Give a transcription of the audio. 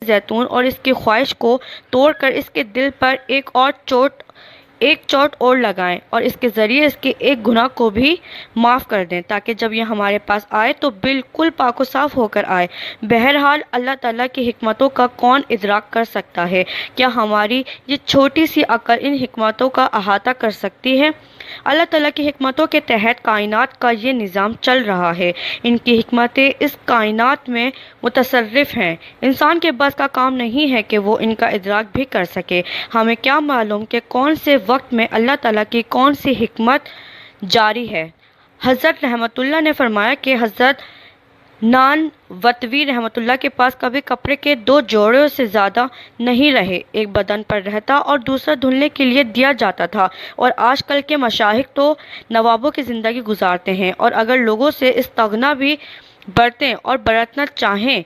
زیتون اور اس کی خواہش کو توڑ کر اس کے دل پر ایک چوٹ اور لگائیں اور اس کے ذریعے اس کے ایک گناہ کو بھی معاف کر دیں، تاکہ جب یہ ہمارے پاس آئے تو بالکل پاک و صاف ہو کر آئے۔ بہرحال اللہ تعالیٰ کی حکمتوں کا کون ادراک کر سکتا ہے؟ کیا ہماری یہ چھوٹی سی عقل ان حکمتوں کا احاطہ کر سکتی ہے؟ اللہ تعالیٰ کی حکمتوں کے تحت کائنات کا یہ نظام چل رہا ہے۔ ان کی حکمتیں اس کائنات میں متصرف ہیں۔ انسان کے بس کا کام نہیں ہے کہ وہ ان کا ادراک بھی کر سکے۔ ہمیں کیا معلوم کہ کون سے وقت میں اللہ تعالیٰ کی کون سی حکمت جاری ہے۔ حضرت رحمت اللہ نے فرمایا کہ حضرت نانوتوی رحمت اللہ کے پاس کبھی کپڑے کے 2 جوڑوں سے زیادہ نہیں رہے، ایک بدن پر رہتا اور دوسرا دھلنے کے لیے دیا جاتا تھا۔ اور آج کل کے مشائخ تو نوابوں کی زندگی گزارتے ہیں، اور اگر لوگوں سے استغنا بھی برتیں اور برتنا چاہیں